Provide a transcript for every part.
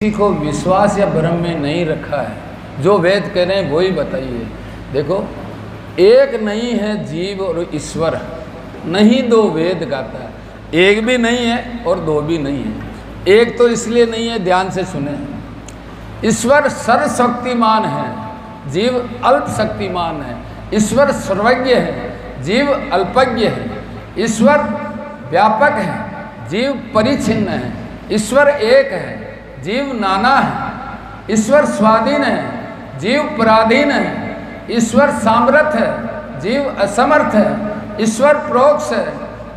किसी को विश्वास या भ्रम में नहीं रखा है, जो वेद कह रहे हैं वही बताइए। देखो, एक नहीं है जीव और ईश्वर, नहीं दो वेद गाता है। एक भी नहीं है और दो भी नहीं है। एक तो इसलिए नहीं है, ध्यान से सुने, ईश्वर सर्वशक्तिमान है, जीव अल्प शक्तिमान है। ईश्वर सर्वज्ञ है, जीव अल्पज्ञ है। ईश्वर व्यापक है, जीव परिच्छिन्न है। ईश्वर एक है, जीव नाना है। ईश्वर स्वाधीन है, जीव पराधीन है। ईश्वर सामर्थ है, जीव असमर्थ है। ईश्वर प्रोक्ष है,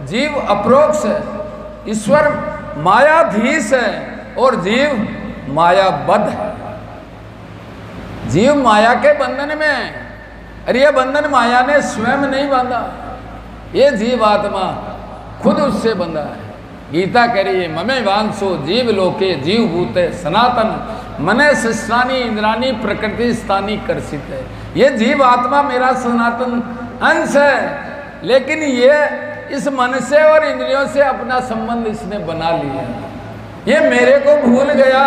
जीव अप्रोक्ष है। ईश्वर मायाधीश है और जीव मायाबद्ध है। जीव माया के बंधन में है। अरे ये बंधन माया ने स्वयं नहीं बांधा, ये जीव आत्मा खुद उससे बंधा है। गीता कह रही है, ममे वांसो जीव लोके जीव भूते सनातन मने शिष्टानी इंद्रानी प्रकृति स्थानी कर्षित है। ये जीव आत्मा मेरा सनातन अंश है, लेकिन ये इस मन से और इंद्रियों से अपना संबंध इसने बना लिया। ये मेरे को भूल गया,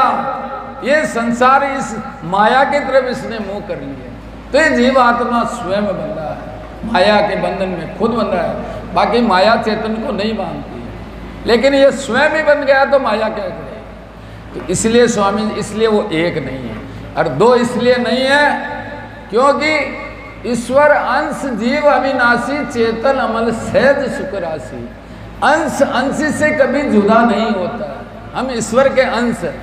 ये संसार इस माया की तरफ इसने मुंह कर लिया। तो ये जीव आत्मा स्वयं बंधा है, माया के बंधन में खुद बंधा है। बाकी माया चेतन को नहीं बांधती, लेकिन ये स्वयं ही बन गया तो माया क्या करे। तो इसलिए स्वामी, इसलिए वो एक नहीं है। और दो इसलिए नहीं है क्योंकि ईश्वर अंश जीव अविनाशी चेतन अमल सहज सुख राशि। अंश अंशी से कभी जुदा नहीं होता। हम ईश्वर के अंश हैं,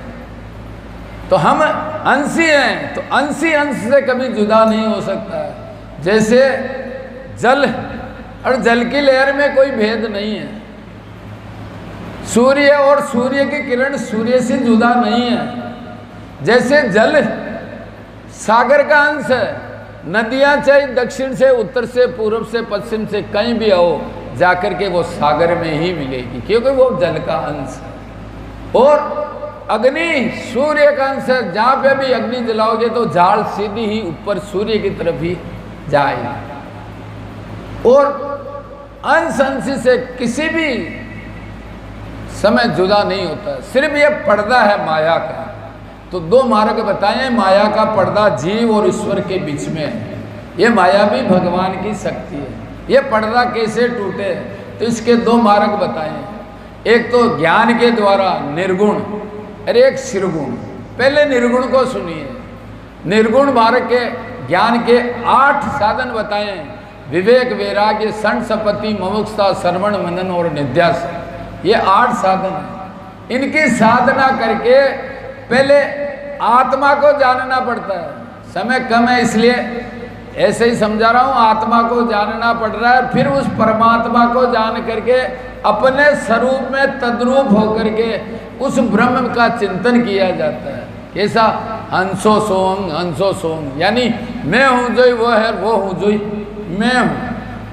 तो हम अंशी हैं, तो अंशी अंश से कभी जुदा नहीं हो सकता है। जैसे जल और जल की लहर में कोई भेद नहीं है। सूर्य और सूर्य की किरण सूर्य से जुदा नहीं है। जैसे जल सागर का अंश है, नदियां चाहे दक्षिण से, उत्तर से, पूर्व से, पश्चिम से कहीं भी आओ, जाकर के वो सागर में ही मिलेगी, क्योंकि वो जल का अंश है। और अग्नि सूर्य का अंश है, जहाँ पे भी अग्नि जलाओगे तो झाड़ सीधी ही ऊपर सूर्य की तरफ ही जाएगी। और अंश अंशी से किसी भी समय जुदा नहीं होता। सिर्फ ये पर्दा है माया का। तो दो मार्ग बताए, माया का पर्दा जीव और ईश्वर के बीच में है। ये माया भी भगवान की शक्ति है। ये पर्दा कैसे टूटे, तो इसके दो मार्ग बताए। एक तो ज्ञान के द्वारा निर्गुण, और एक निर्गुण। पहले निर्गुण को सुनिए। निर्गुण मार्ग के ज्ञान के 8 साधन बताए। विवेक, वैराग्य, संसपत्ति, मुमुक्षुता, श्रवण, मनन और निध्यासन। ये 8 साधन है। इनकी साधना करके पहले आत्मा को जानना पड़ता है। समय कम है इसलिए ऐसे ही समझा रहा हूँ। आत्मा को जानना पड़ रहा है, फिर उस परमात्मा को जान करके अपने स्वरूप में तद्रूप होकर के उस ब्रह्म का चिंतन किया जाता है। कैसा? हंसो सोंग हंसो सोंग, यानी मैं हूँ जो वो है, वो हूँ जो मैं हूँ।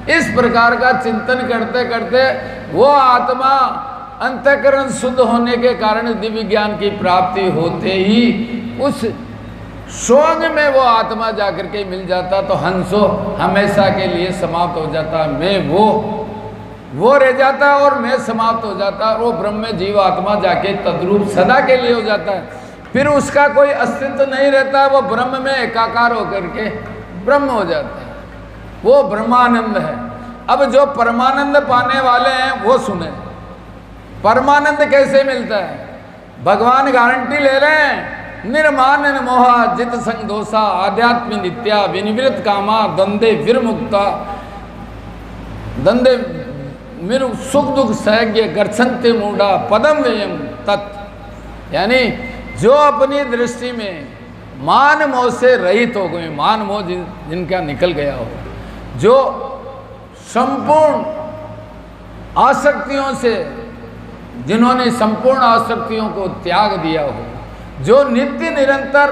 इस प्रकार का चिंतन करते करते वो आत्मा अंतःकरण शुद्ध होने के कारण दिव्य ज्ञान की प्राप्ति होते ही उस सोंग में वो आत्मा जाकर के मिल जाता, तो हंसो हमेशा के लिए समाप्त हो जाता। मैं वो रह जाता और मैं समाप्त हो जाता। वो ब्रह्म में जीव आत्मा जाके तद्रूप सदा के लिए हो जाता है। फिर उसका कोई अस्तित्व नहीं रहता। वो ब्रह्म में एकाकार होकर के ब्रह्म हो जाता है। वो ब्रह्मानंद है। अब जो परमानंद पाने वाले हैं वो सुने, परमानंद कैसे मिलता है। भगवान गारंटी ले रहे हैं, निर्माण मोहा जित संग दोषा आध्यात्म नित्या विनिवृत कामा दंदे विरमुक्ता दंदे मिरु सुख दुख सहज्ञ गर्छन्ते मूढ़ा पदम व्ययम तत्। यानी जो अपनी दृष्टि में मान मोह से रहित हो गए, मान मोह जिनका निकल गया हो, जो संपूर्ण आसक्तियों से, जिन्होंने संपूर्ण आसक्तियों को त्याग दिया हो, जो नित्य निरंतर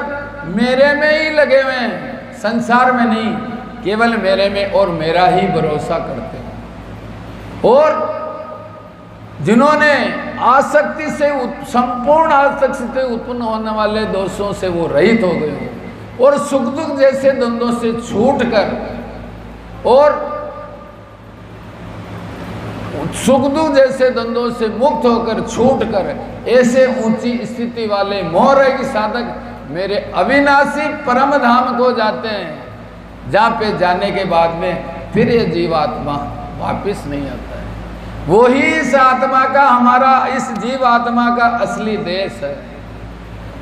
मेरे में ही लगे हुए हैं, संसार में नहीं, केवल मेरे में और मेरा ही भरोसा करते हैं, और जिन्होंने आसक्ति से, संपूर्ण आसक्ति से उत्पन्न होने वाले दोषों से वो रहित हो गए हो, और सुख दुख जैसे द्वंद्वों से छूट कर और सुखदु जैसे द्वंद्वों से मुक्त होकर छूट कर ऐसे ऊंची स्थिति वाले मोहरे की साधक मेरे अविनाशी परम धाम को जाते हैं, जहाँ पे जाने के बाद में फिर ये जीवात्मा वापस नहीं आता है। वही इस आत्मा का, हमारा इस जीवात्मा का असली देश है।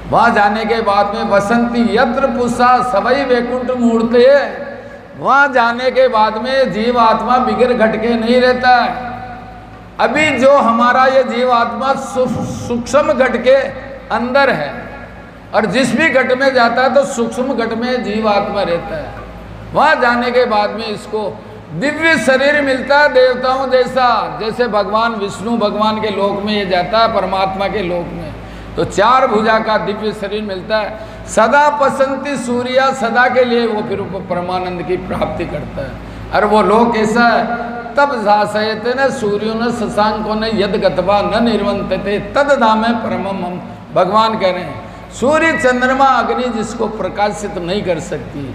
वहाँ जाने के बाद में वसंती यत्र पुषा सवई वैकुंठ मूर्ते है। वहाँ जाने के बाद में जीवात्मा बिगड़ घटके नहीं रहता है। अभी जो हमारा ये जीवात्मा सूक्ष्म घट के अंदर है, और जिस भी घट में जाता है तो सूक्ष्म घट में जीवात्मा रहता है। वहाँ जाने के बाद में इसको दिव्य शरीर मिलता है देवताओं जैसा, जैसे भगवान विष्णु भगवान के लोक में ये जाता है, परमात्मा के लोक में तो 4 भुजा का दिव्य शरीर मिलता है। सदा पसंती सूर्या, सदा के लिए वो फिर परमानंद की प्राप्ति करता है। और वो लोक कैसा है? तब झासयते न सूर्यो न शशांको न यद गतवा न निर्वंतते तद धामे परमम। हम भगवान कह रहे हैं सूर्य चंद्रमा अग्नि जिसको प्रकाशित नहीं कर सकती,